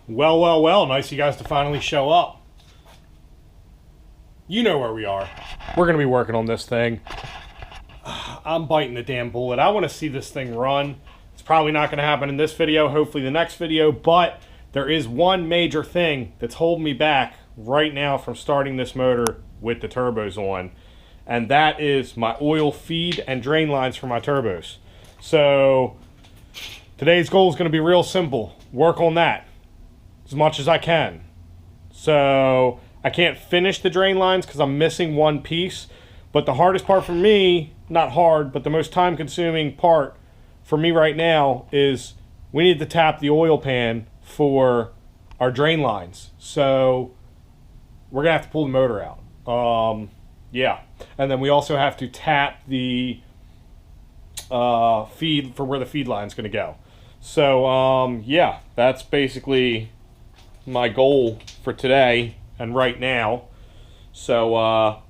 Well, nice of you guys to finally show up. You know where we are. We're going to be working on this thing. I'm biting the damn bullet. I want to see this thing run. It's probably not going to happen in this video, hopefully the next video, but there is one major thing that's holding me back right now from starting this motor with the turbos on, and that is my oil feed and drain lines for my turbos. So today's goal is going to be real simple. Work on that as much as I can. So I can't finish the drain lines because I'm missing one piece, but the hardest part for me, not hard, but the most time consuming part for me right now is we need to tap the oil pan for our drain lines. So we're gonna have to pull the motor out. Yeah, and then we also have to tap the feed for where the feed line's gonna go. So yeah, that's basically my goal for today and right now. So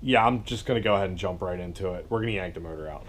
yeah, I'm just gonna go ahead and jump right into it. We're gonna yank the motor out.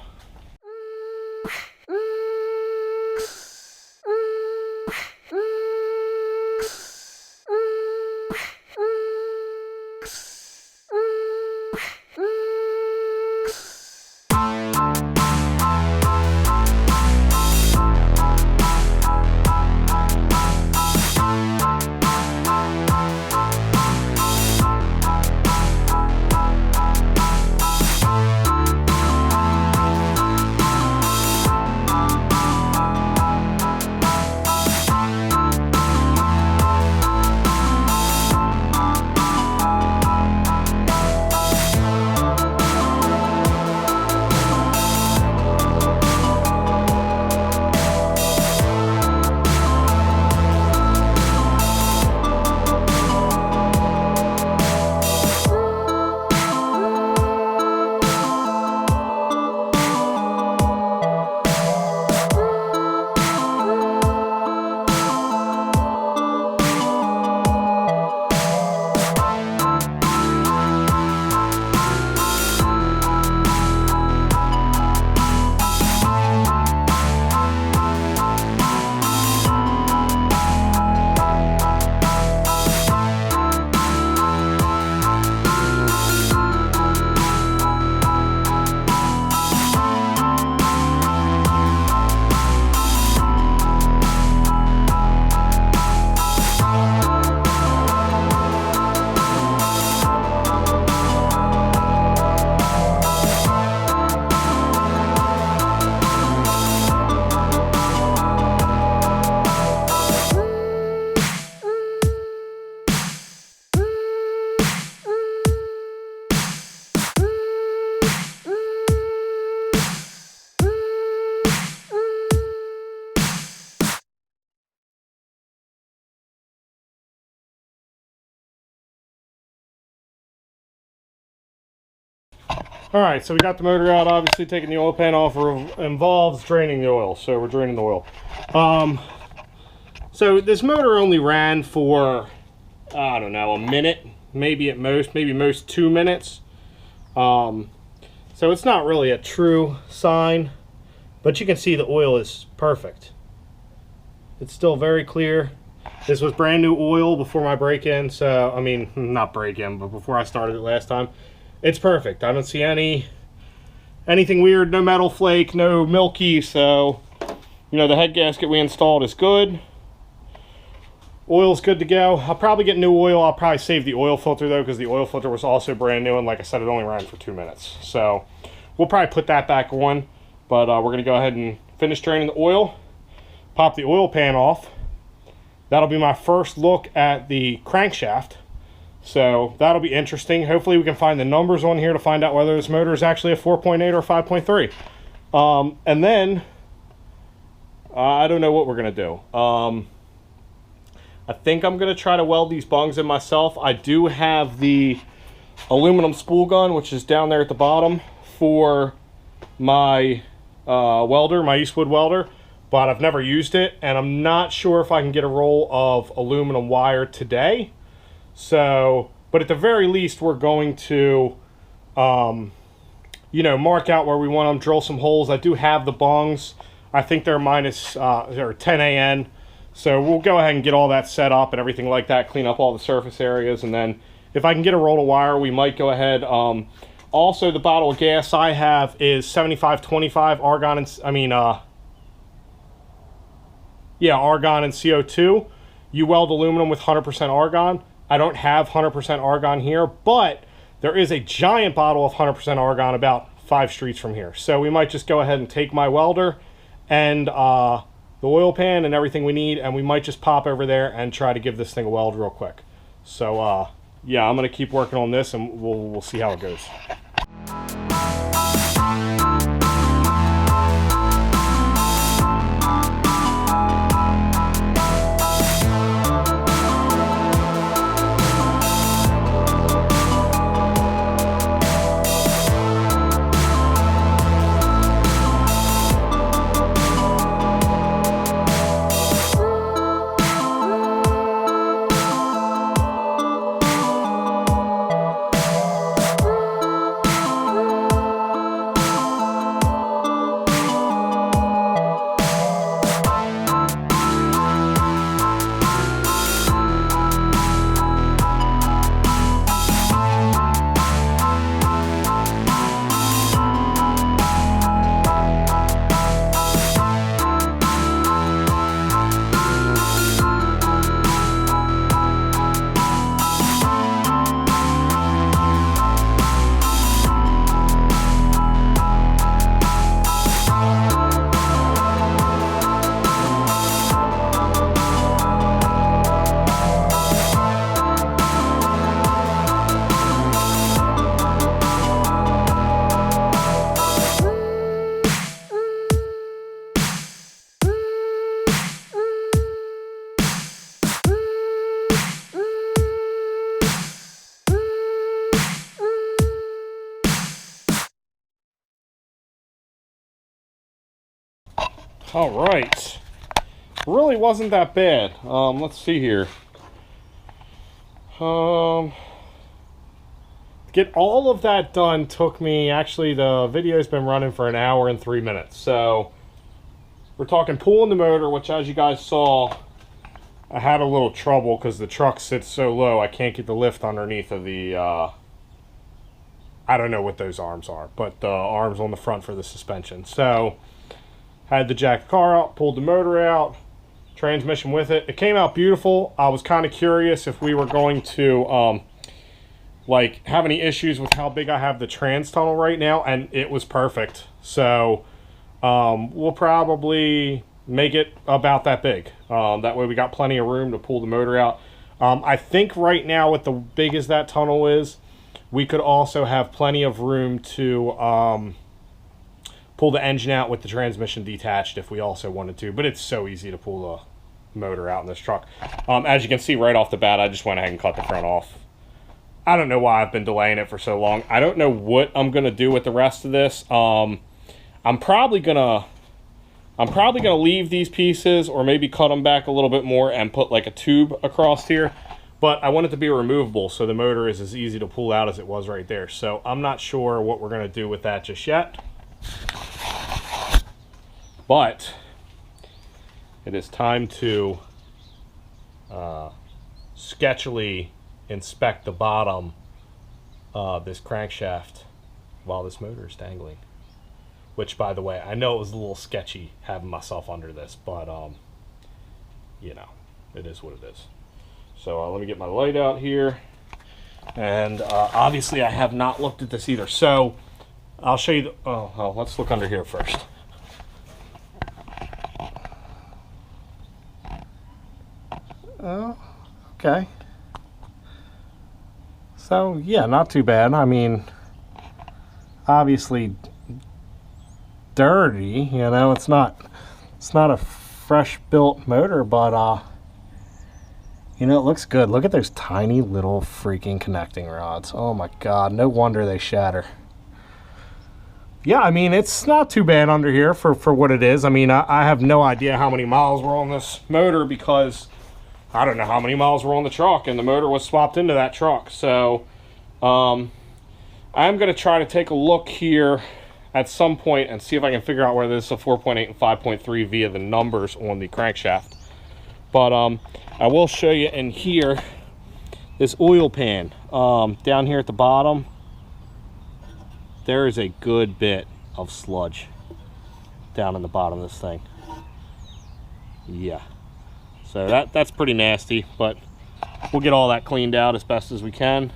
Alright, so we got the motor out. Obviously taking the oil pan off involves draining the oil, so we're draining the oil. So this motor only ran for, I don't know, a minute, maybe at most, maybe most 2 minutes. So it's not really a true sign, but you can see the oil is perfect. It's still very clear. This was brand new oil before my break-in, so, I mean, not break-in, but before I started it last time. It's perfect. I don't see anything weird, no metal flake, no milky, so, you know, the head gasket we installed is good. Oil's good to go. I'll probably get new oil. I'll probably save the oil filter, though, because the oil filter was also brand new, and like I said, it only ran for 2 minutes. So we'll probably put that back on, but we're going to go ahead and finish draining the oil, pop the oil pan off. That'll be my first look at the crankshaft. So that'll be interesting. Hopefully we can find the numbers on here to find out whether this motor is actually a 4.8 or 5.3. And then I don't know what we're going to do. I think I'm going to try to weld these bungs in myself. I do have the aluminum spool gun, which is down there at the bottom, for my welder, my Eastwood welder, but I've never used it, and I'm not sure if I can get a roll of aluminum wire today. So, but at the very least, we're going to, you know, mark out where we want them, drill some holes. I do have the bungs. I think they're minus, they're 10 AN. So we'll go ahead and get all that set up and everything like that, clean up all the surface areas, and then if I can get a roll of wire, we might go ahead. Also, the bottle of gas I have is 7525 argon and argon and CO2. You weld aluminum with 100% argon. I don't have 100% argon here, but there is a giant bottle of 100% argon about 5 streets from here. So we might just go ahead and take my welder and the oil pan and everything we need, and we might just pop over there and try to give this thing a weld real quick. So yeah, I'm gonna keep working on this, and we'll see how it goes. All right, really wasn't that bad. Let's see here. Get all of that done took me, actually the video's been running for 1 hour and 3 minutes. So we're talking pulling the motor, which as you guys saw, I had a little trouble because the truck sits so low I can't get the lift underneath of the, I don't know what those arms are, but the arms on the front for the suspension. So had to jack the car out, pulled the motor out, transmission with it. It came out beautiful. I was kind of curious if we were going to like have any issues with how big I have the trans tunnel right now, and it was perfect. So we'll probably make it about that big. That way we got plenty of room to pull the motor out. I think right now, with the big as that tunnel is, we could also have plenty of room to pull the engine out with the transmission detached if we also wanted to, but it's so easy to pull the motor out in this truck. As you can see right off the bat, I just went ahead and cut the front off. I don't know why I've been delaying it for so long. I don't know what I'm gonna do with the rest of this. I'm probably gonna leave these pieces, or maybe cut them back a little bit more and put like a tube across here, but I want it to be removable so the motor is as easy to pull out as it was right there. So I'm not sure what we're gonna do with that just yet. But it is time to sketchily inspect the bottom of this crankshaft while this motor is dangling. Which, by the way, I know it was a little sketchy having myself under this, but you know, it is what it is. So let me get my light out here, and obviously I have not looked at this either. So I'll show you. Let's look under here first. Oh, okay. So yeah, not too bad. I mean, obviously dirty, you know, it's not a fresh built motor, but you know, it looks good. Look at those tiny little freaking connecting rods. Oh my god, no wonder they shatter. Yeah, I mean, it's not too bad under here for what it is. I mean, I have no idea how many miles were on this motor, because I don't know how many miles were on the truck, and the motor was swapped into that truck. So I'm going to try to take a look here at some point and see if I can figure out whether this is a 4.8 and 5.3 via the numbers on the crankshaft. But I will show you in here, this oil pan, down here at the bottom, there is a good bit of sludge down in the bottom of this thing. Yeah, so that's pretty nasty, but we'll get all that cleaned out as best as we can.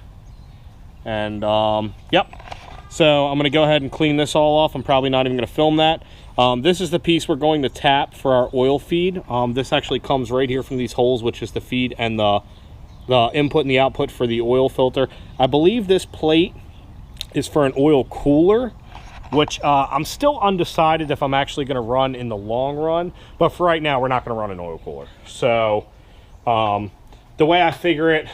And yep, so I'm gonna go ahead and clean this all off. I'm probably not even gonna film that. This is the piece we're going to tap for our oil feed. This actually comes right here from these holes, which is the feed and the input and the output for the oil filter. I believe this plate is for an oil cooler, which I'm still undecided if I'm actually going to run in the long run, but for right now we're not going to run an oil cooler. So the way I figure it,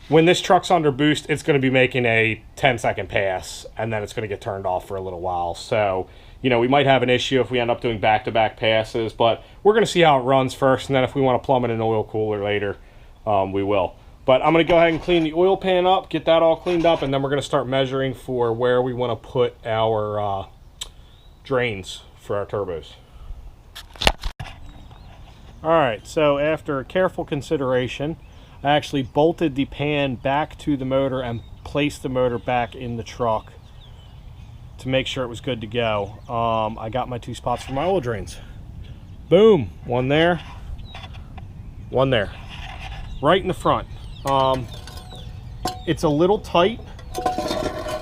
when this truck's under boost, it's going to be making a 10-second pass, and then it's going to get turned off for a little while. So, you know, we might have an issue if we end up doing back-to-back passes, but we're going to see how it runs first, and then if we want to plumb it in an oil cooler later, we will. But I'm going to go ahead and clean the oil pan up, get that all cleaned up, and then we're going to start measuring for where we want to put our drains for our turbos. Alright, so after careful consideration, I actually bolted the pan back to the motor and placed the motor back in the truck to make sure it was good to go. I got my 2 spots for my oil drains. Boom! One there, one there. Right in the front. It's a little tight.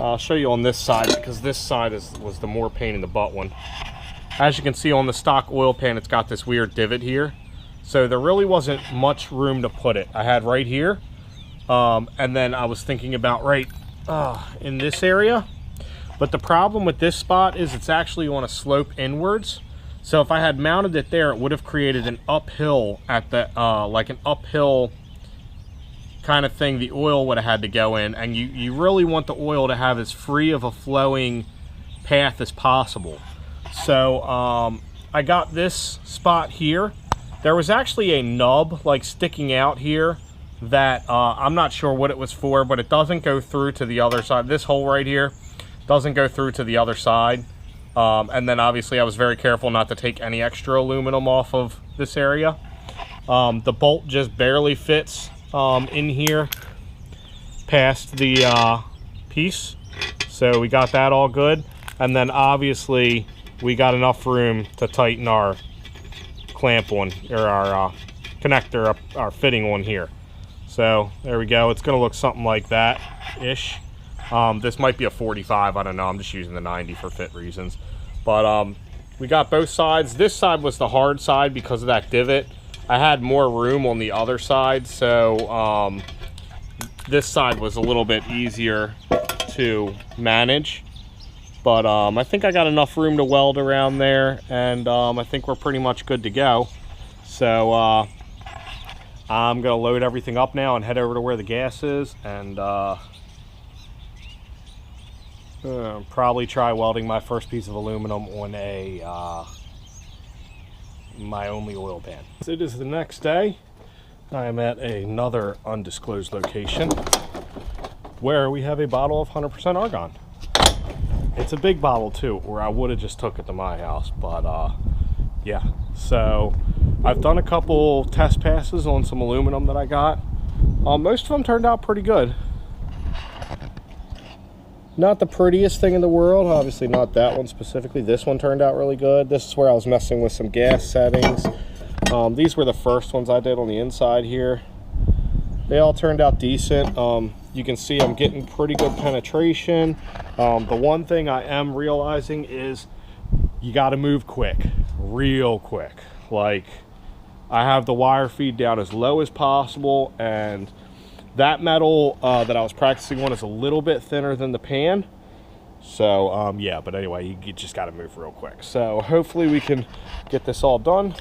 I'll show you on this side, because this side was the more pain in the butt one. As you can see on the stock oil pan, it's got this weird divot here. So there really wasn't much room to put it. I had right here, and then I was thinking about right in this area. But the problem with this spot is it's actually on a slope inwards. So if I had mounted it there, it would have created an uphill at the, like an uphill kind of thing the oil would have had to go in. And you really want the oil to have as free of a flowing path as possible. So I got this spot here. There was actually a nub like sticking out here that I'm not sure what it was for, but it doesn't go through to the other side. This hole right here doesn't go through to the other side. And then obviously I was very careful not to take any extra aluminum off of this area. The bolt just barely fits in here past the piece. So we got that all good. And then obviously we got enough room to tighten our clamp one, or our connector, our fitting one here. So there we go. It's going to look something like that ish. This might be a 45, I don't know. I'm just using the 90 for fit reasons. But we got both sides. This side was the hard side because of that divot. I had more room on the other side, so this side was a little bit easier to manage. But I think I got enough room to weld around there, and I think we're pretty much good to go. So I'm going to load everything up now and head over to where the gas is, and probably try welding my first piece of aluminum on my only oil pan. It is the next day. I am at another undisclosed location where we have a bottle of 100% argon. It's a big bottle too, or I would have just took it to my house, but yeah. So I've done a couple test passes on some aluminum that I got. Most of them turned out pretty good. Not the prettiest thing in the world, obviously not that one specifically. This one turned out really good. This is where I was messing with some gas settings. These were the first ones I did on the inside here. They all turned out decent. You can see I'm getting pretty good penetration. The one thing I am realizing is you got to move quick, real quick. Like, I have the wire feed down as low as possible, and that metal that I was practicing on is a little bit thinner than the pan. So yeah, but anyway, you just got to move real quick. So hopefully we can get this all done.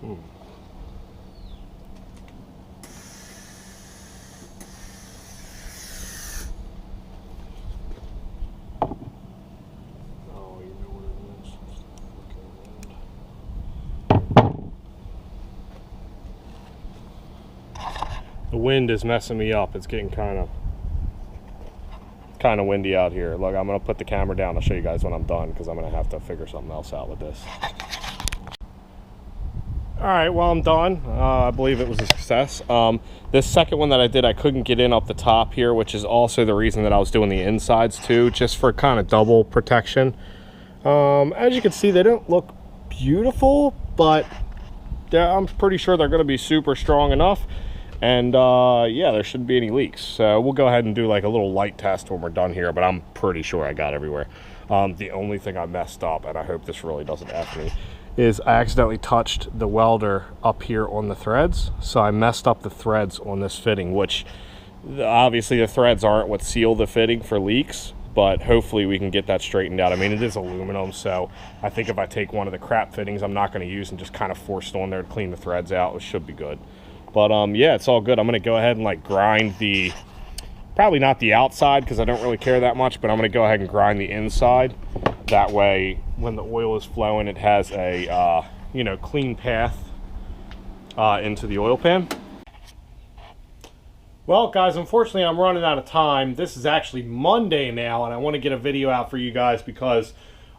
The wind is messing me up. It's getting kind of windy out here. Look, I'm gonna put the camera down. I'll show you guys when I'm done because I'm gonna have to figure something else out with this. All right, well, I'm done. I believe it was a success. This second one that I did, I couldn't get in up the top here, which is also the reason that I was doing the insides too, just for kind of double protection. As you can see, they don't look beautiful, but I'm pretty sure they're gonna be super strong enough. And yeah, there shouldn't be any leaks. So we'll go ahead and do like a little light test when we're done here, but I'm pretty sure I got everywhere. The only thing I messed up, and I hope this really doesn't F me, is I accidentally touched the welder up here on the threads. So I messed up the threads on this fitting, which obviously the threads aren't what seal the fitting for leaks, but hopefully we can get that straightened out. I mean, it is aluminum, so I think if I take one of the crap fittings I'm not going to use and just kind of force it on there to clean the threads out, it should be good. But yeah, it's all good. I'm going to go ahead and like grind the, probably not the outside because I don't really care that much, but I'm going to go ahead and grind the inside. That way, when the oil is flowing, it has a, you know, clean path into the oil pan. Well, guys, unfortunately, I'm running out of time. This is actually Monday now, and I want to get a video out for you guys because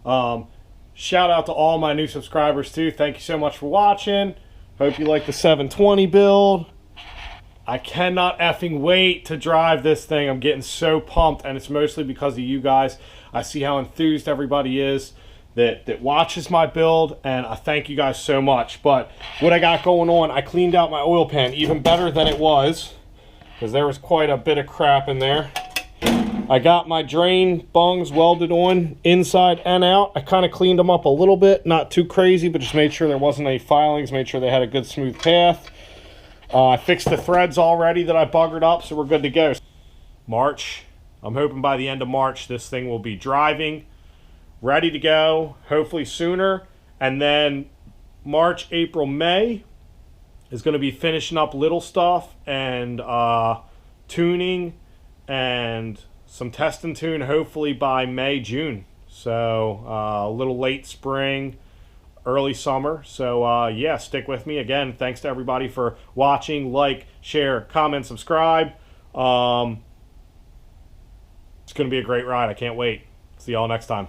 shout out to all my new subscribers, too. Thank you so much for watching. Hope you like the 720 build. I cannot effing wait to drive this thing. I'm getting so pumped, and it's mostly because of you guys. I see how enthused everybody is that watches my build, and I thank you guys so much. But what I got going on, I cleaned out my oil pan even better than it was, because there was quite a bit of crap in there. I got my drain bungs welded on inside and out. I kind of cleaned them up a little bit, not too crazy, but just made sure there wasn't any filings, made sure they had a good smooth path. I fixed the threads already that I buggered up, so we're good to go. March, I'm hoping by the end of March this thing will be driving, ready to go, hopefully sooner. And then March, April, May is going to be finishing up little stuff and tuning and some test and tune, hopefully by May, June. So a little late spring, early summer. So yeah, stick with me. Again, thanks to everybody for watching. Like, share, comment, subscribe. It's going to be a great ride. I can't wait. See y'all next time.